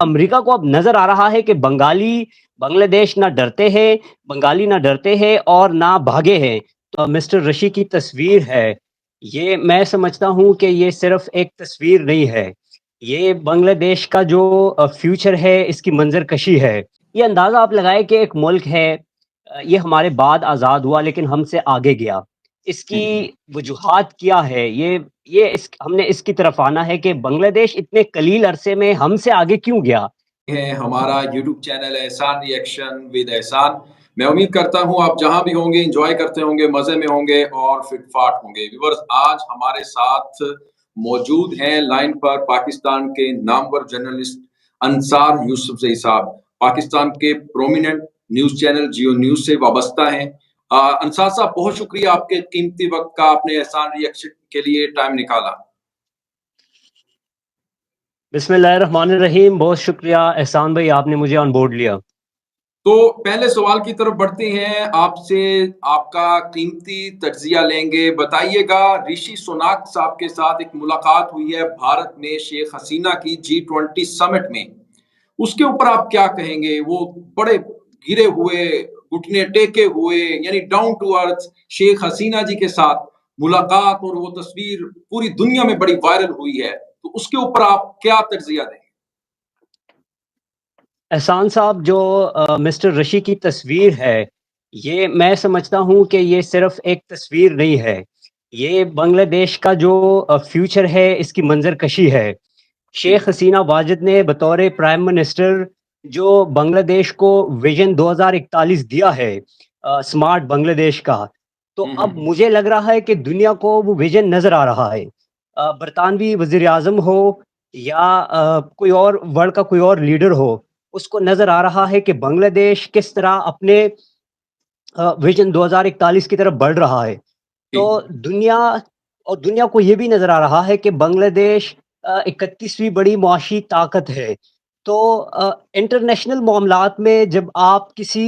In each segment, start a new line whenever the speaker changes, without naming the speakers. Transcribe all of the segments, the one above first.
America को अब नज़र आ रहा है कि बांग्लादेश ना डरते हैं, बंगाली ना डरते हैं और ना भागे हैं। तो मिस्टर ऋषि की तस्वीर है, ये मैं समझता हूँ कि ये सिर्फ़ एक तस्वीर नहीं है। ये बांग्लादेश का जो फ्यूचर है, इसकी मंज़रकशी है। ये अंदाज़ा आप लगाएँ कि एक मुल्क है ये हमारे बाद आज़ाद हुआ लेकिन हमसे आगे गया। इसकी
जी,
वजूहात क्या है? ये इस हमने इसकी तरफ आना है कि बांग्लादेश इतने कलील अरसे में हमसे आगे क्यों गया?
है हमारा यूट्यूब चैनल एहसान रिएक्शन विद एहसान। मैं उम्मीद करता हूँ आप जहाँ भी होंगे एन्जॉय करते होंगे, मज़े में होंगे और फिट-फाट होंगे। व्यूअर्स आज हमारे साथ मौजूद हैं लाइन पर पाकिस्तान के नामवर जर्नलिस्ट अंसार यूसुफ़ज़ई साहब। पाकिस्तान के प्रोमिनेंट न्यूज़ चैनल जियो न्यूज़ से वाबस्ता हैं। अंसार साहब बहुत शुक्रिया आपके कीमती वक़्त का आपने एहसान रिएक्शन के लिए टाइम निकाला।
बिस्मिल्लाहिर्रहमानिर्रहीम बहुत शुक्रिया एहसान भाई आपने मुझे ऑन बोर्ड लिया।
तो पहले सवाल की तरफ बढ़ते हैं। आपसे आपका कीमती तज्ज़िया लेंगे। बताइएगा ऋषि सुनाक साहब के साथ एक मुलाकात हुई है भारत में शेख हसीना की G20 समिट में। उसके ऊपर आप क्या कहेंगे? वो बड़े गिरे हुए, घुटने टेके हुए यानी down to earth Sheikh Hasina जी के साथ मुलाकात और वो तस्वीर पूरी दुनिया में बड़ी वायरल हुई है। तो उसके ऊपर आप क्या तज्ज़िया देंगे?
एहसान साहब जो मिस्टर ऋषि की तस्वीर है, ये मैं समझता हूँ कि ये सिर्फ़ एक तस्वीर नहीं है। ये बांग्लादेश का जो फ्यूचर है इसकी मंज़रकशी है।
जी।
शेख हसीना वाजिद ने बतौर प्राइम मिनिस्टर जो बांग्लादेश को विज़न 2041 दिया है स्मार्ट बांग्लादेश का, तो
हुँ,
अब
हुँ।
मुझे लग रहा है कि दुनिया को वो विज़न नज़र आ रहा है। बरतानवी वज़ीर-ए-आज़म हो या कोई और वर्ल्ड का कोई और लीडर हो, उसको नज़र आ रहा है कि बांग्लादेश किस तरह अपने विज़न 2041 की तरफ बढ़ रहा है।
जी।
तो दुनिया दुनिया को ये भी नज़र आ रहा है कि बांग्लादेश 31वीं बड़ी मुआशी ताकत है। तो इंटरनेशनल मामलात में जब आप किसी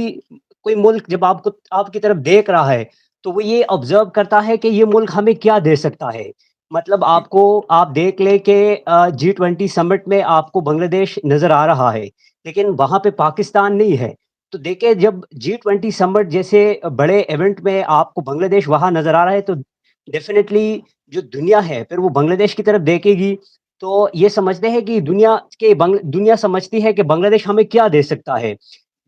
कोई मुल्क जब आपको आपकी तरफ देख रहा है, तो वो ये ऑब्ज़र्व करता है कि ये मुल्क हमें क्या दे सकता है। मतलब
जी।
आप देख लें कि G20 समिट में आपको बांग्लादेश नज़र आ रहा है, लेकिन वहाँ पे पाकिस्तान नहीं है। तो देखिए जब G20 समिट जैसे बड़े इवेंट में आपको बांग्लादेश वहाँ नज़र आ रहा है तो डेफ़िनेटली जो दुनिया है फिर वो बांग्लादेश की तरफ देखेगी। तो ये समझते हैं कि दुनिया समझती है कि बांग्लादेश हमें क्या दे सकता है।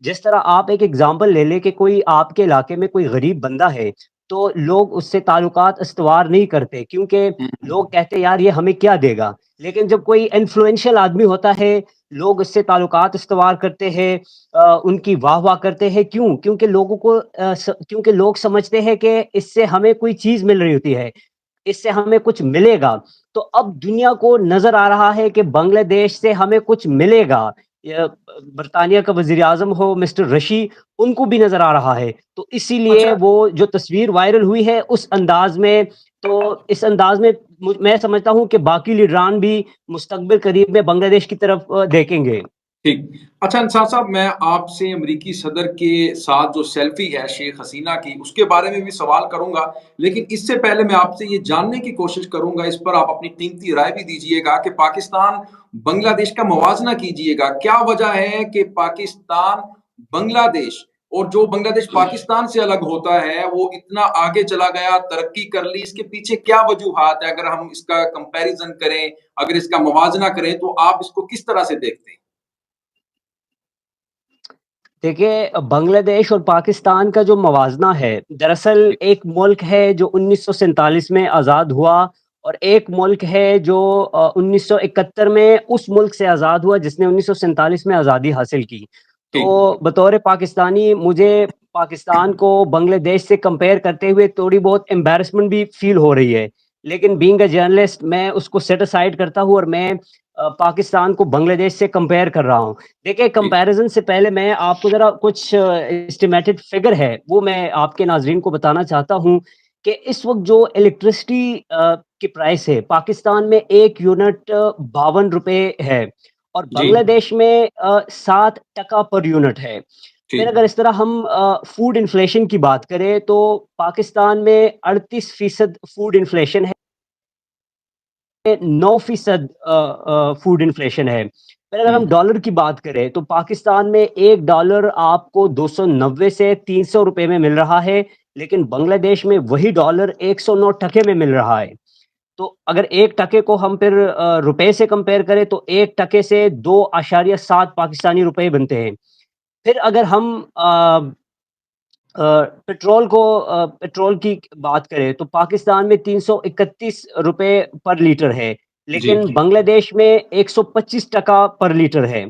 जिस तरह आप एक एग्ज़ाम्पल ले लें कि कोई आपके इलाके में कोई गरीब बंदा है, तो लोग उससे ताल्लुकात इस्तवार नहीं करते क्योंकि
हुँ, हुँ।
लोग कहते हैं यार ये हमें क्या देगा? लेकिन जब कोई इन्फ्लुएंशियल आदमी होता है, लोग उससे ताल्लुकात इस्तवार करते हैं उनकी वाह-वाह करते हैं क्यों? क्योंकि लोग समझते हैं कि इससे हमें कोई चीज़ मिल रही होती है, इससे हमें कुछ मिलेगा। तो अब दुनिया को नज़र आ रहा है कि बांग्लादेश से हमें कुछ मिलेगा। बरतानिया का वज़ीर-ए-आज़म हो मिस्टर ऋषि, उनको भी नज़र आ रहा है। तो इसीलिए
अच्छा।
वो जो तस्वीर वायरल हुई है उस अंदाज़ में तो इस अंदाज़ में मैं समझता हूँ कि बाकी लीडरान भी मुस्तकबिल करीब में बांग्लादेश की तरफ देखेंगे।
ठीक। अच्छा अंसार साहब मैं आपसे अमरीकी सदर के साथ जो सेल्फ़ी है शेख हसीना की, उसके बारे में भी सवाल करूँगा। लेकिन इससे पहले मैं आपसे ये जानने की कोशिश करूँगा, इस पर आप अपनी कीमती राय भी दीजिएगा कि पाकिस्तान, बांग्लादेश का मवाज़ना कीजिएगा। क्या वजह है कि पाकिस्तान, बांग्लादेश और जो बांग्लादेश पाकिस्तान से अलग होता है, वो इतना आगे चला गया, तरक्की कर ली, इसके पीछे क्या वजूहात है? अगर हम इसका कंपैरिज़न करें, अगर इसका मवाज़ना करें, तो आप इसको किस तरह से देखते हैं?
देखिए बांग्लादेश और पाकिस्तान का जो मवाज़ना है, दरअसल
जी,
एक मुल्क है जो 1947 में आज़ाद हुआ और एक मुल्क है जो 1971 में उस मुल्क से आज़ाद हुआ जिसने 1947 में आज़ादी हासिल की।
ठीक।
तो बतौर पाकिस्तानी मुझे पाकिस्तान को बांग्लादेश से कंपेयर करते हुए थोड़ी बहुत एम्बैरेसमेंट भी फ़ील हो रही है। लेकिन बीइंग अ जर्नलिस्ट मैं उसको सेट असाइड करता हूँ और मैं पाकिस्तान को बांग्लादेश से कंपेयर कर रहा हूँ। देखिए
जी,
कंपैरिज़न से पहले मैं आपको ज़रा कुछ एस्टिमेटेड फ़िगर है, वो मैं आपके नाज़रीन को बताना चाहता हूँ कि इस वक़्त जो इलेक्ट्रिसिटी की प्राइस है, पाकिस्तान में 1 यूनिट ₹52 है और
जी,
बांग्लादेश में 7% पर यूनिट है। फिर
ठीक,
अगर इस तरह हम फूड इन्फ्लेशन की बात करें, तो पाकिस्तान में 38% फूड इन्फ्लेशन है, 9% फूड इन्फ्लेशन है। फिर अगर हम डॉलर की बात करें, तो पाकिस्तान में 1 डॉलर आपको 290 से 300 रुपए में मिल रहा है, लेकिन बांग्लादेश में वही डॉलर 109 टके में मिल रहा है। तो अगर 1 टके को हम फिर रुपए से कंपेयर करें, तो 1 टके से 2.7 पाकिस्तानी रुपए बनते हैं। फिर अगर हम पेट्रोल की बात करें, तो पाकिस्तान में 331 रुपए पर लीटर है,
जी,
लेकिन बांग्लादेश में 125 टका पर लीटर है।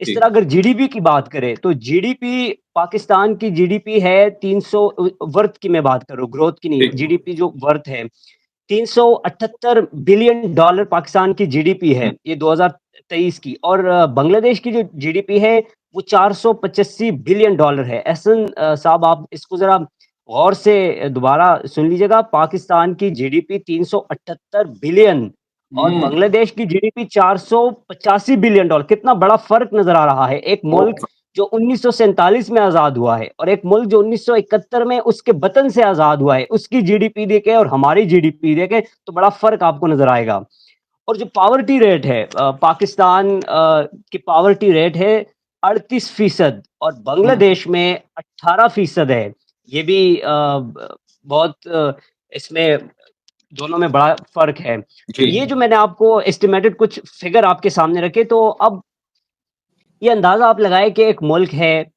इस
जी,
तरह अगर जीडीपी की बात करें, तो जीडीपी पाकिस्तान की जीडीपी है 300 वर्थ की मैं बात कर रहा हूँ, ग्रोथ की नहीं,
जी,
जीडीपी जो वर्थ है, 378 बिलियन डॉलर पाकिस्तान की जीडीपी है,
हुँ,
ये 2023 की और बांग्लादेश की जो जीडीपी है, वो 485 बिलियन डॉलर है। एहसन साहब आप इसको ज़रा गौर से दोबारा सुन लीजिएगा, पाकिस्तान की जीडीपी 378 बिलियन और
हुँ,
बांग्लादेश की जीडीपी 485 बिलियन डॉलर, कितना बड़ा फ़र्क नज़र आ रहा है। एक मुल्क
बहुत
जो 1947 में आज़ाद हुआ है और एक मुल्क जो 1971 में उसके वतन से आज़ाद हुआ है, उसकी जीडीपी देखें और हमारी जीडीपी देखें, तो बड़ा फ़र्क आपको नज़र आएगा। और जो पावर्टी रेट है पाकिस्तान की पावर्टी रेट है 38% और
हुँ,
बांग्लादेश में 18% है। ये भी बहुत इसमें दोनों में बड़ा फ़र्क है। तो
जी,
ये जो मैंने आपको एस्टिमेटेड कुछ फ़िगर आपके सामने रखे, तो अब ये अंदाज़ा आप लगाएँ कि एक मुल्क है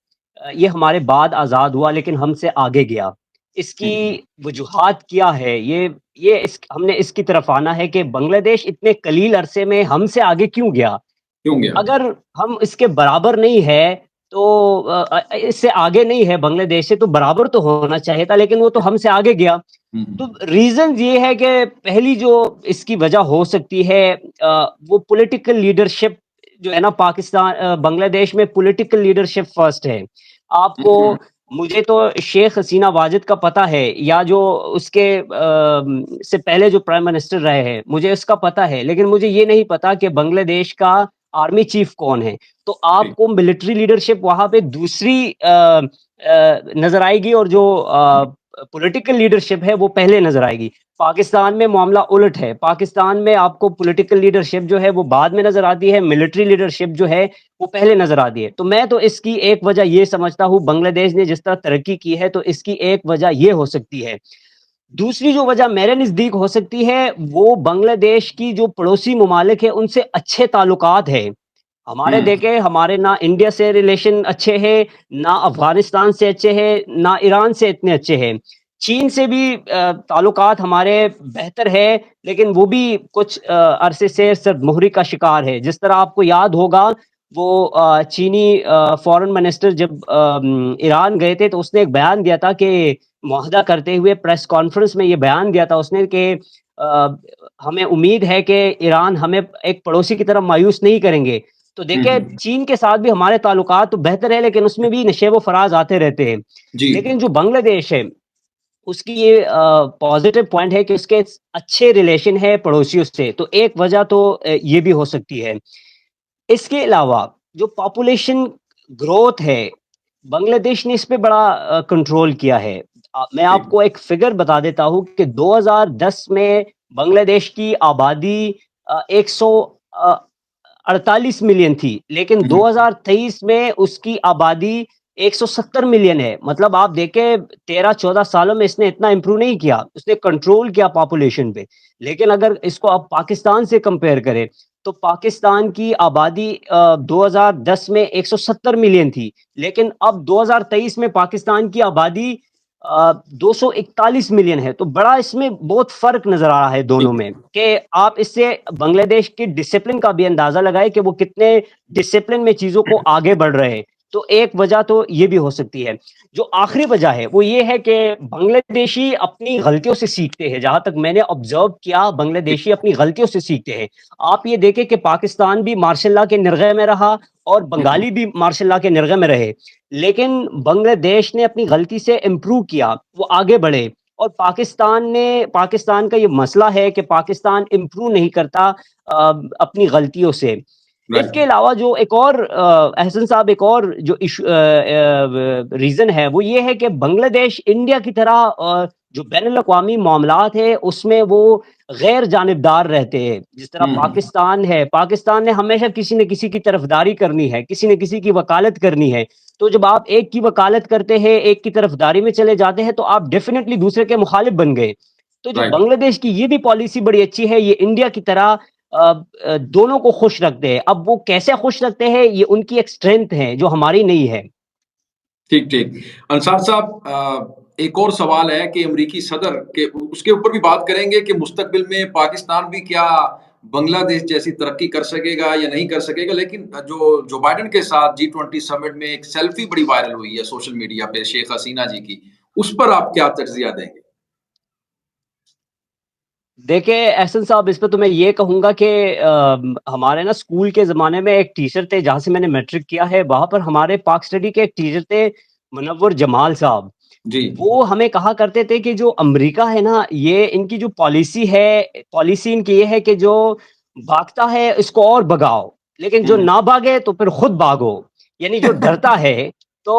ये हमारे बाद आज़ाद हुआ लेकिन हमसे आगे गया। इसकी
हुँ,
वजूहात क्या है? ये इस हमने इसकी तरफ आना है कि बांग्लादेश इतने कलील अरसे में हमसे आगे क्यों गया?
क्यों गया?
अगर हम इसके बराबर नहीं है तो इससे आगे नहीं है बांग्लादेश से तो बराबर तो होना चाहिए था, लेकिन वो तो हमसे आगे गया।
हुँ,
तो रीज़न ये है कि पहली जो इसकी वजह हो सकती है वो पॉलिटिकल लीडरशिप जो है ना बांग्लादेश में पॉलिटिकल लीडरशिप फर्स्ट है। आपको
हुँ,
मुझे तो शेख हसीना वाजिद का पता है या जो उसके से पहले जो प्राइम मिनिस्टर रहे हैं, मुझे इसका पता है, लेकिन मुझे ये नहीं पता कि बांग्लादेश का आर्मी चीफ कौन है। तो
जी,
आपको मिलिट्री लीडरशिप वहाँ पे दूसरी नज़र आएगी और जो पॉलिटिकल लीडरशिप है वो पहले नज़र आएगी। पाकिस्तान में मामला उलट है। पाकिस्तान में आपको पॉलिटिकल लीडरशिप जो है वो बाद में नज़र आती है, मिलिट्री लीडरशिप जो है वो पहले नज़र आती है। तो मैं तो इसकी एक वजह ये समझता हूँ बांग्लादेश ने जिस तरह तरक्की की है तो इसकी एक वजह ये हो सकती है। दूसरी जो वजह मेरे नज़दीक हो सकती है, वो बांग्लादेश की जो पड़ोसी ममालिक हैं, उनसे अच्छे ताल्लुकात हैं। हमारे
हुँ,
देखें, हमारे ना इंडिया से रिलेशन अच्छे हैं, ना अफ़गानिस्तान से अच्छे हैं, ना ईरान से इतने अच्छे हैं। चीन से भी ताल्लुकात हमारे बेहतर है, लेकिन वो भी कुछ अरसे से सरदमुहरी का शिकार है। जिस तरह आपको याद होगा, वो चीनी फ़ॉरेन मिनिस्टर जब ईरान गए थे, तो उसने एक बयान दिया था कि मुआहदा करते हुए प्रेस कॉन्फ्रेंस में ये बयान दिया था उसने कि अ, हमें उम्मीद है कि ईरान हमें एक पड़ोसी की तरह मायूस नहीं करेंगे। तो
हुँ,
देखिए
हुँ,
चीन के साथ भी हमारे ताल्लुकात तो बेहतर है लेकिन उसमें भी नशेब-ओ-फ़राज़ आते रहते हैं।
जी,
लेकिन जो बांग्लादेश है, उसकी ये पॉज़िटिव पॉइंट है कि उसके अच्छे रिलेशन है पड़ोसियों से, तो एक वजह तो ये भी हो सकती है। इसके अलावा जो पॉपुलेशन ग्रोथ है, बांग्लादेश ने इस पे बड़ा कंट्रोल किया है। मैं
जी,
आपको एक फ़िगर बता देता हूँ कि 2010 में बांग्लादेश की आबादी 100 अ, 48 मिलियन थी, लेकिन
हुँ,
2023 में उसकी आबादी 170 मिलियन है। मतलब आप देखें 13-14 सालों में इसने इतना इम्प्रूव नहीं किया, उसने कंट्रोल किया पॉपुलेशन पे। लेकिन अगर इसको आप पाकिस्तान से कंपेयर करें, तो पाकिस्तान की आबादी 2010 में 170 मिलियन थी, लेकिन अब 2023 में पाकिस्तान की आबादी 241 मिलियन है, तो बड़ा इसमें बहुत फ़र्क नज़र आ रहा है
जी,
दोनों में, कि आप इससे बांग्लादेश की डिसिप्लिन का भी अंदाज़ा लगाएँ कि वो कितने डिसिप्लिन में चीज़ों को आगे बढ़ रहे हैं। तो एक वजह तो ये भी हो सकती है। जो आखिरी वजह है, वो ये है कि बांग्लादेशी अपनी गलतियों से सीखते हैं, जहाँ तक मैंने ऑब्ज़र्व किया
जी,
बांग्लादेशी अपनी गलतियों से सीखते हैं। आप ये देखें कि पाकिस्तान भी मार्शल लॉ के निर्गए में रहा और
हुँ, हुँ,
बंगाली भी मार्शल लॉ के निर्गए में रहे। लेकिन बांग्लादेश ने अपनी गलती से इम्प्रूव किया, वो आगे बढ़े और पाकिस्तान का ये मसला है कि पाकिस्तान इम्प्रूव नहीं करता अपनी गलतियों से। इसके
राइट,
अलावा जो एक और अहसन साहब एक और जो रीज़न है वो ये है कि बांग्लादेश इंडिया की तरह जो बैनुल-अक़वामी मामलात है उसमें वो गैर जानिबदार रहते हैं। जिस तरह
हुँ, हुँ।
पाकिस्तान ने हमेशा किसी न किसी की तरफदारी करनी है, किसी न किसी की वकालत करनी है। तो जब आप एक की वकालत करते हैं, एक की तरफदारी में चले जाते हैं, तो आप डेफ़िनिटली दूसरे के मुखालिफ बन गए। तो जो
राइट।
बांग्लादेश की ये भी पॉलिसी बड़ी अच्छी है, ये इंडिया की तरह दोनों को खुश रखते हैं। अब वो कैसे खुश रखते हैं, ये उनकी एक स्ट्रेंथ है, जो हमारी नहीं है।
ठीक, ठीक। अंसार साहब एक और सवाल है कि अमेरिकी सदर के उसके ऊपर भी बात करेंगे कि मुस्तकबिल में पाकिस्तान भी क्या बांग्लादेश जैसी तरक्की कर सकेगा या नहीं कर सकेगा। लेकिन जो जो बाइडेन के साथ जी-20 समिट में एक सेल्फी बड़ी वायरल हुई है सोशल मीडिया पे शेख हसीना जी की, उस पर आप क्या तज़्ज़िया देंगे?
देखिए, एहसन साहब इस पे तो मैं ये कहूँगा कि हमारे ना स्कूल के ज़माने में एक टीचर थे जहाँ से मैंने मैट्रिक किया है, वहाँ पर हमारे पाक स्टडी के एक टीचर थे मुनव्वर जमाल साहब।
जी।
वो हमें कहा करते थे कि जो अमेरिका है ना, ये इनकी जो पॉलिसी इनकी ये है कि जो भागता है इसको और भगाओ, लेकिन जो
हुँ,
ना भागे तो फिर खुद भागो। यानी जो डरता है तो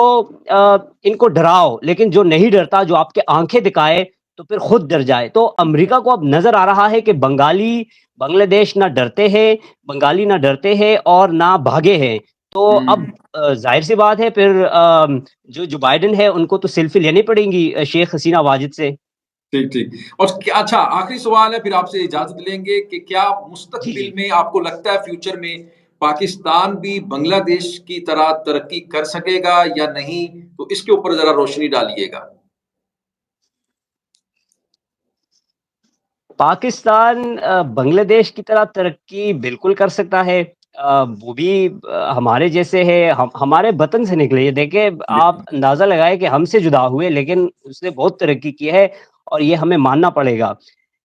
इनको डराओ, लेकिन जो नहीं डरता, जो आपके आँखें दिखाए तो फिर खुद डर जाए। तो अमेरिका को अब नज़र आ रहा है कि बांग्लादेश ना डरते हैं, बंगाली ना डरते हैं और ना भागे हैं। तो अब
हुँ।
ज़ाहिर-सी बात है फिर जो बाइडेन है उनको तो सेल्फी लेनी पड़ेंगी शेख हसीना वाजिद से।
ठीक, ठीक। और क्या अच्छा आखिरी सवाल है फिर आपसे इजाज़त लेंगे कि क्या
जी,
मुस्तक़बिल
जी।
में आपको लगता है फ्यूचर में पाकिस्तान भी बांग्लादेश की तरह तरक्की कर सकेगा या नहीं? तो इसके ऊपर ज़रा रोशनी डालिएगा।
पाकिस्तान बांग्लादेश की तरह तरक्की बिल्कुल कर सकता है। वो भी हमारे जैसे है, हम हमारे वतन से निकले। ये देखिए, आप
बिल्कुल।
अंदाज़ा लगाएँ कि हमसे जुदा हुए, लेकिन उसने बहुत तरक्की की है और ये हमें मानना पड़ेगा।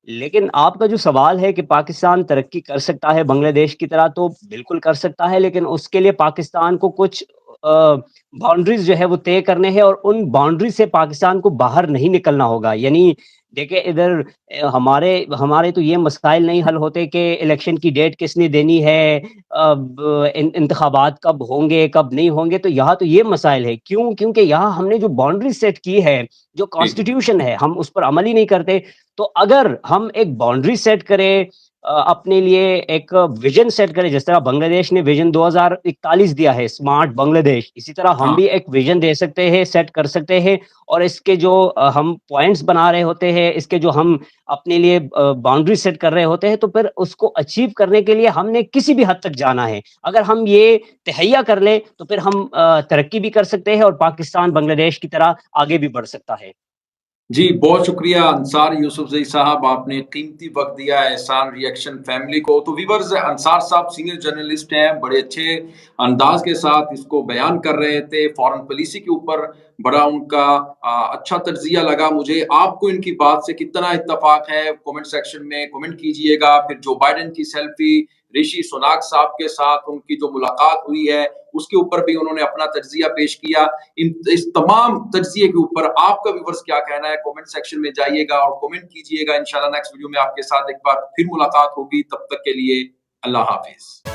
लेकिन आपका जो सवाल है कि पाकिस्तान तरक्की कर सकता है बांग्लादेश की तरह, तो बिल्कुल कर सकता है, लेकिन उसके लिए पाकिस्तान को कुछ बाउंड्रीज़ जो है वो तय करने हैं और उन बाउंड्री से पाकिस्तान को बाहर नहीं निकलना होगा। यानी देखिए, इधर हमारे हमारे तो ये मसाइल नहीं हल होते कि इलेक्शन की डेट किसने देनी है, अब इंतखाबात कब होंगे, कब नहीं होंगे, तो यहाँ तो ये मसाइल है। क्यों? क्योंकि यहाँ हमने जो बाउंड्री सेट की है, जो
ठीक।
कॉन्स्टिट्यूशन है, हम उस पर अमल ही नहीं करते। तो अगर हम एक बाउंड्री सेट करें, अपने लिए एक विज़न सेट करें, जिस तरह बांग्लादेश ने विज़न 2041 दिया है, स्मार्ट बांग्लादेश, इसी तरह हम
हाँ।
भी एक विज़न दे सकते हैं, सेट कर सकते हैं और इसके जो हम पॉइंट्स बना रहे होते हैं, इसके जो हम अपने लिए बाउंड्री सेट कर रहे होते हैं, तो फिर उसको अचीव करने के लिए हमने किसी भी हद तक जाना है। अगर हम ये तहैया कर लें, तो फिर हम तरक्की भी कर सकते हैं और पाकिस्तान बांग्लादेश की तरह आगे भी बढ़ सकता है।
जी, बहुत शुक्रिया अंसार यूसुफ़ज़ई साहब, आपने कीमती वक़्त दिया है एहसान रिएक्शन फैमिली को। तो व्यूअर्स अंसार साहब सीनियर जर्नलिस्ट हैं, बड़े अच्छे अंदाज़ के साथ इसको बयान कर रहे थे, फ़ॉरेन पॉलिसी के ऊपर बड़ा उनका अच्छा तज़्ज़िया लगा मुझे। आपको इनकी बात से कितना इत्तेफ़ाक है, कमेंट सेक्शन में कमेंट कीजिएगा। फिर जो बाइडेन की सेल्फ़ी ऋषि सुनाक साहब के साथ उनकी जो मुलाकात हुई है, उसके ऊपर भी उन्होंने अपना तज़्ज़िया पेश किया। इस तमाम तज्जिए के ऊपर आपका व्यूअर्स क्या कहना है कमेंट सेक्शन में जाइएगा और कमेंट कीजिएगा। इंशाल्लाह नेक्स्ट वीडियो में आपके साथ एक बार फिर मुलाकात होगी। तब तक के लिए अल्लाह हाफ़िज़।